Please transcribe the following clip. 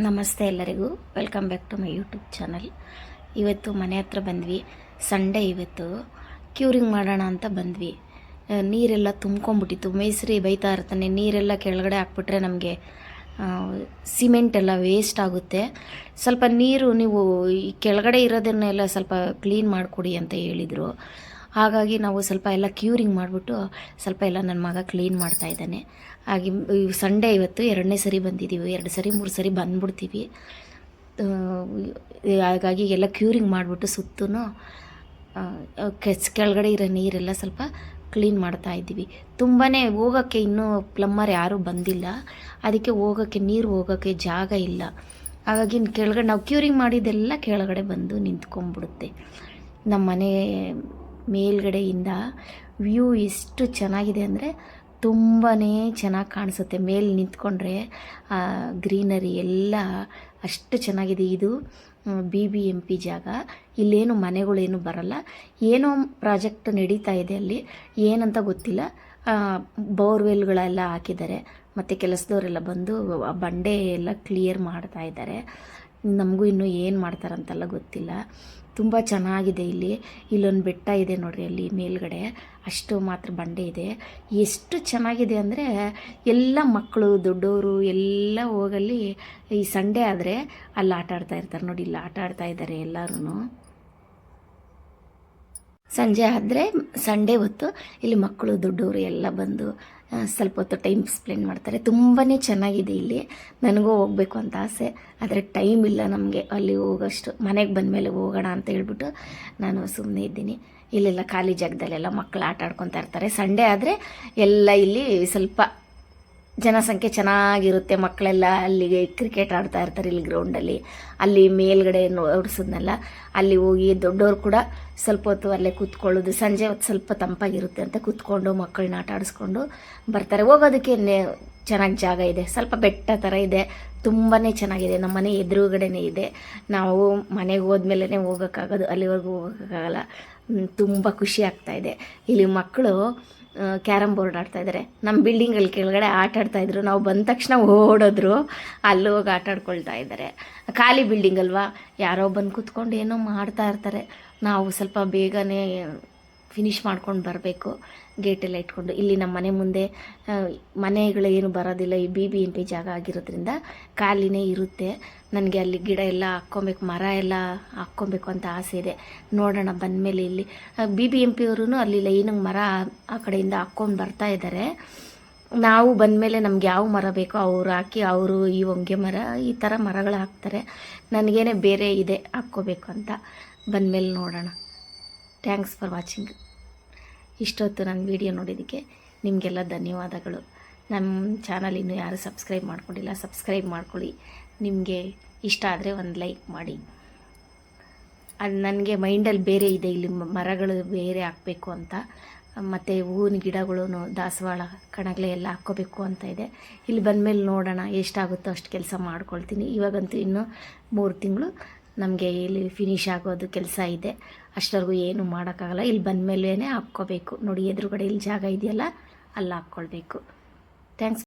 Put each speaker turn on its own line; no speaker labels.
ನಮಸ್ತೆ ಎಲ್ಲರಿಗೂ, welcome back to my YouTube channel. ಇವತ್ತು ಮನೆ ಹತ್ರ ಬಂದ್ವಿ. ಸಂಡೇ ಇವತ್ತು ಕ್ಯೂರಿಂಗ್ ಮಾಡೋಣ ಅಂತ ಬಂದ್ವಿ. ನೀರೆಲ್ಲ ತುಂಬ್ಕೊಂಬಿಟ್ಟಿತ್ತು. ಮೇಸ್ತ್ರಿ ಬೈತಾ ಇರ್ತಾನೆ, ನೀರೆಲ್ಲ ಕೆಳಗಡೆ ಹಾಕ್ಬಿಟ್ರೆ ನಮಗೆ ಸಿಮೆಂಟ್ ಎಲ್ಲ ವೇಸ್ಟ್ ಆಗುತ್ತೆ, ಸ್ವಲ್ಪ ನೀರು ನೀವು ಈ ಕೆಳಗಡೆ ಇರೋದನ್ನೆಲ್ಲ ಸ್ವಲ್ಪ ಕ್ಲೀನ್ ಮಾಡಿಕೊಡಿ ಅಂತ ಹೇಳಿದರು. ಹಾಗಾಗಿ ನಾವು ಸ್ವಲ್ಪ ಎಲ್ಲ ಕ್ಯೂರಿಂಗ್ ಮಾಡಿಬಿಟ್ಟು ಸ್ವಲ್ಪ ಎಲ್ಲ ನನ್ನ ಮಗ ಕ್ಲೀನ್ ಮಾಡ್ತಾ ಇದ್ದಾನೆ. ಹಾಗೆ ಸಂಡೇ ಇವತ್ತು 2ನೇ ಸರಿ ಬಂದಿದ್ದೀವಿ, 2 ಸರಿ 3 ಸರಿ ಬಂದ್ಬಿಡ್ತೀವಿ. ಹಾಗಾಗಿ ಎಲ್ಲ ಕ್ಯೂರಿಂಗ್ ಮಾಡಿಬಿಟ್ಟು ಸುತ್ತೂ ಕೆಳಗಡೆ ಇರೋ ನೀರೆಲ್ಲ ಸ್ವಲ್ಪ ಕ್ಲೀನ್ ಮಾಡ್ತಾ ಇದ್ದೀವಿ. ತುಂಬಾ ಹೋಗೋಕ್ಕೆ ಇನ್ನೂ ಪ್ಲಮ್ಮರ್ ಯಾರೂ ಬಂದಿಲ್ಲ, ಅದಕ್ಕೆ ಹೋಗೋಕ್ಕೆ ನೀರು ಹೋಗೋಕ್ಕೆ ಜಾಗ ಇಲ್ಲ. ಹಾಗಾಗಿ ಕೆಳಗಡೆ ನಾವು ಕ್ಯೂರಿಂಗ್ ಮಾಡಿದ್ದೆಲ್ಲ ಕೆಳಗಡೆ ಬಂದು ನಿಂತ್ಕೊಂಡ್ಬಿಡುತ್ತೆ. ನಮ್ಮ ಮನೆ ಮೇಲ್ಗಡೆಯಿಂದ ವ್ಯೂ ಎಷ್ಟು ಚೆನ್ನಾಗಿದೆ ಅಂದರೆ ತುಂಬಾ ಚೆನ್ನಾಗಿ ಕಾಣಿಸುತ್ತೆ. ಮೇಲೆ ನಿಂತ್ಕೊಂಡ್ರೆ ಗ್ರೀನರಿ ಎಲ್ಲ ಅಷ್ಟು ಚೆನ್ನಾಗಿದೆ. ಇದು BBMP ಜಾಗ. ಇಲ್ಲೇನು ಮನೆಗಳೇನು ಬರಲ್ಲ. ಏನೋ ಪ್ರಾಜೆಕ್ಟ್ ನಡೀತಾ ಇದೆ ಅಲ್ಲಿ, ಏನಂತ ಗೊತ್ತಿಲ್ಲ. ಬೋರ್ವೆಲ್ಗಳೆಲ್ಲ ಹಾಕಿದ್ದಾರೆ, ಮತ್ತು ಕೆಲಸದವರೆಲ್ಲ ಬಂದು ಆ ಬಂಡೆ ಎಲ್ಲ ಕ್ಲಿಯರ್ ಮಾಡ್ತಾ ಇದ್ದಾರೆ. ನಮಗೂ ಇನ್ನೂ ಏನು ಮಾಡ್ತಾರಂತೆಲ್ಲ ಗೊತ್ತಿಲ್ಲ. ತುಂಬ ಚೆನ್ನಾಗಿದೆ. ಇಲ್ಲೊಂದು ಬೆಟ್ಟ ಇದೆ ನೋಡ್ರಿ, ಅಲ್ಲಿ ಮೇಲ್ಗಡೆ ಅಷ್ಟು ಮಾತ್ರ ಬಂಡೆ ಇದೆ. ಎಷ್ಟು ಚೆನ್ನಾಗಿದೆ ಅಂದರೆ ಎಲ್ಲ ಮಕ್ಕಳು ದೊಡ್ಡವರು ಎಲ್ಲ ಹೋಗಲ್ಲಿ. ಈ ಸಂಡೇ ಆದರೆ ಅಲ್ಲಿ ಆಟ ಆಡ್ತಾ ಇರ್ತಾರೆ ನೋಡಿ, ಇಲ್ಲಿ ಆಟ ಆಡ್ತಾ ಇದ್ದಾರೆ ಎಲ್ಲರೂ. ಸಂಜೆ ಆದರೆ ಸಂಡೇ ಹೊತ್ತು ಇಲ್ಲಿ ಮಕ್ಕಳು ದೊಡ್ಡವರು ಎಲ್ಲ ಬಂದು ಸ್ವಲ್ಪ ಹೊತ್ತು ಟೈಮ್ ಸ್ಪೆಂಡ್ ಮಾಡ್ತಾರೆ. ತುಂಬಾ ಚೆನ್ನಾಗಿದೆ ಇಲ್ಲಿ. ನನಗೂ ಹೋಗಬೇಕು ಅಂತ ಆಸೆ, ಆದರೆ ಟೈಮ್ ಇಲ್ಲ ನಮಗೆ ಅಲ್ಲಿ ಹೋಗೋಷ್ಟು. ಮನೆಗೆ ಬಂದಮೇಲೆ ಹೋಗೋಣ ಅಂತ ಹೇಳ್ಬಿಟ್ಟು ನಾನು ಸುಮ್ಮನೆ ಇದ್ದೀನಿ. ಇಲ್ಲೆಲ್ಲ ಖಾಲಿ ಜಾಗದಲ್ಲೆಲ್ಲ ಮಕ್ಕಳು ಆಟ ಆಡ್ಕೊತಾ ಇರ್ತಾರೆ. ಸಂಡೇ ಆದರೆ ಎಲ್ಲ ಇಲ್ಲಿ ಸ್ವಲ್ಪ ಜನಸಂಖ್ಯೆ ಚೆನ್ನಾಗಿರುತ್ತೆ. ಮಕ್ಕಳೆಲ್ಲ ಅಲ್ಲಿಗೆ ಕ್ರಿಕೆಟ್ ಆಡ್ತಾ ಇರ್ತಾರೆ ಇಲ್ಲಿ ಗ್ರೌಂಡಲ್ಲಿ. ಅಲ್ಲಿ ಮೇಲ್ಗಡೆ ಓಡಿಸೋದ್ನೆಲ್ಲ ಅಲ್ಲಿ ಹೋಗಿ ದೊಡ್ಡವರು ಕೂಡ ಸ್ವಲ್ಪ ಹೊತ್ತು ಅಲ್ಲೇ ಕೂತ್ಕೊಳ್ಳೋದು. ಸಂಜೆ ಹೊತ್ತು ಸ್ವಲ್ಪ ತಂಪಾಗಿರುತ್ತೆ ಅಂತ ಕೂತ್ಕೊಂಡು ಮಕ್ಕಳನ್ನ ಆಟ ಆಡಿಸ್ಕೊಂಡು ಬರ್ತಾರೆ. ಹೋಗೋದಕ್ಕೆ ಚೆನ್ನಾಗಿ ಜಾಗ ಇದೆ, ಸ್ವಲ್ಪ ಬೆಟ್ಟ ಥರ ಇದೆ, ತುಂಬಾ ಚೆನ್ನಾಗಿದೆ. ನಮ್ಮ ಮನೆ ಎದುರುಗಡೆನೇ ಇದೆ. ನಾವು ಮನೆಗೆ ಹೋದ್ಮೇಲೆ ಹೋಗೋಕ್ಕಾಗೋದು, ಅಲ್ಲಿವರೆಗೂ ಹೋಗೋಕ್ಕಾಗಲ್ಲ. ತುಂಬ ಖುಷಿ ಆಗ್ತಾಯಿದೆ. ಇಲ್ಲಿ ಮಕ್ಕಳು ಕ್ಯಾರಮ್ ಬೋರ್ಡ್ ಆಡ್ತಾಯಿದ್ದಾರೆ. ನಮ್ಮ ಬಿಲ್ಡಿಂಗಲ್ಲಿ ಕೆಳಗಡೆ ಆಟ ಆಡ್ತಾಯಿದ್ರು. ನಾವು ಬಂದ ತಕ್ಷಣ ಓಡೋದ್ರು, ಅಲ್ಲಿ ಹೋಗಿ ಆಟ ಆಡ್ಕೊಳ್ತಾ ಇದ್ದಾರೆ. ಖಾಲಿ ಬಿಲ್ಡಿಂಗ್ ಅಲ್ವಾ, ಯಾರೋ ಬಂದು ಕೂತ್ಕೊಂಡು ಏನೋ ಮಾಡ್ತಾ ಇರ್ತಾರೆ. ನಾವು ಸ್ವಲ್ಪ ಬೇಗನೆ ಫಿನಿಷ್ ಮಾಡ್ಕೊಂಡು ಬರಬೇಕು, ಗೇಟೆಲ್ಲ ಇಟ್ಕೊಂಡು. ಇಲ್ಲಿ ನಮ್ಮ ಮನೆ ಮುಂದೆ ಮನೆಗಳೇನು ಬರೋದಿಲ್ಲ, ಈ BBMP ಜಾಗ ಆಗಿರೋದ್ರಿಂದ ಖಾಲಿನೇ ಇರುತ್ತೆ. ನನಗೆ ಅಲ್ಲಿ ಗಿಡ ಎಲ್ಲ ಹಾಕ್ಕೊಬೇಕು, ಮರ ಎಲ್ಲ ಹಾಕ್ಕೊಬೇಕು ಅಂತ ಆಸೆ ಇದೆ. ನೋಡೋಣ ಬಂದಮೇಲೆ. ಇಲ್ಲಿ BBMP ಅವರು ಅಲ್ಲಿ ಲೈನಿಗೆ ಮರ ಆ ಕಡೆಯಿಂದ ಹಾಕ್ಕೊಂಡು ಬರ್ತಾ ಇದ್ದಾರೆ. ನಾವು ಬಂದಮೇಲೆ ನಮ್ಗೆ ಯಾವ ಮರ ಬೇಕೋ ಅವ್ರು ಹಾಕಿ, ಅವರು ಈ ಹೊಂಗೆ ಮರ ಈ ಥರ ಮರಗಳು ಹಾಕ್ತಾರೆ. ನನಗೇನೆ ಬೇರೆ ಇದೆ ಹಾಕ್ಕೋಬೇಕು ಅಂತ. ಬಂದಮೇಲೆ ನೋಡೋಣ. Thanks for watching. ಇಷ್ಟೊತ್ತು ನನ್ನ ವಿಡಿಯೋ ನೋಡಿದ್ದಕ್ಕೆ ನಿಮಗೆಲ್ಲ ಧನ್ಯವಾದಗಳು. ನಮ್ಮ ಚಾನಲ್ ಇನ್ನೂ ಯಾರು ಸಬ್ಸ್ಕ್ರೈಬ್ ಮಾಡ್ಕೊಂಡಿಲ್ಲ, ಸಬ್ಸ್ಕ್ರೈಬ್ ಮಾಡ್ಕೊಳ್ಳಿ. ನಿಮಗೆ ಇಷ್ಟ ಆದರೆ ಒಂದು ಲೈಕ್ ಮಾಡಿ. ಅದು ನನಗೆ ಮೈಂಡಲ್ಲಿ ಬೇರೆ ಇದೆ, ಇಲ್ಲಿ ಮರಗಳು ಬೇರೆ ಹಾಕಬೇಕು ಅಂತ, ಮತ್ತು ಹೂವಿನ ಗಿಡಗಳು ದಾಸವಾಳ ಕಣಗಳೆ ಎಲ್ಲ ಹಾಕ್ಕೋಬೇಕು ಅಂತ ಇದೆ. ಇಲ್ಲಿ ಬಂದಮೇಲೆ ನೋಡೋಣ ಎಷ್ಟಾಗುತ್ತೋ ಅಷ್ಟು ಕೆಲಸ ಮಾಡ್ಕೊಳ್ತೀನಿ. ಇವಾಗಂತೂ ಇನ್ನೂ 3 ತಿಂಗಳು ನಮಗೆ ಇಲ್ಲಿ ಫಿನಿಷ್ ಆಗೋದು ಕೆಲಸ ಇದೆ. ಅಷ್ಟವರೆಗೂ ಏನು ಮಾಡೋಕ್ಕಾಗಲ್ಲ. ಇಲ್ಲಿ ಬಂದಮೇಲೆ ಹಾಕ್ಕೋಬೇಕು ನೋಡಿ. ಎದುರುಗಡೆ ಇಲ್ಲಿ ಜಾಗ ಇದೆಯಲ್ಲ, ಅಲ್ಲಿ ಹಾಕ್ಕೊಳ್ಬೇಕು. ಥ್ಯಾಂಕ್ಸ್.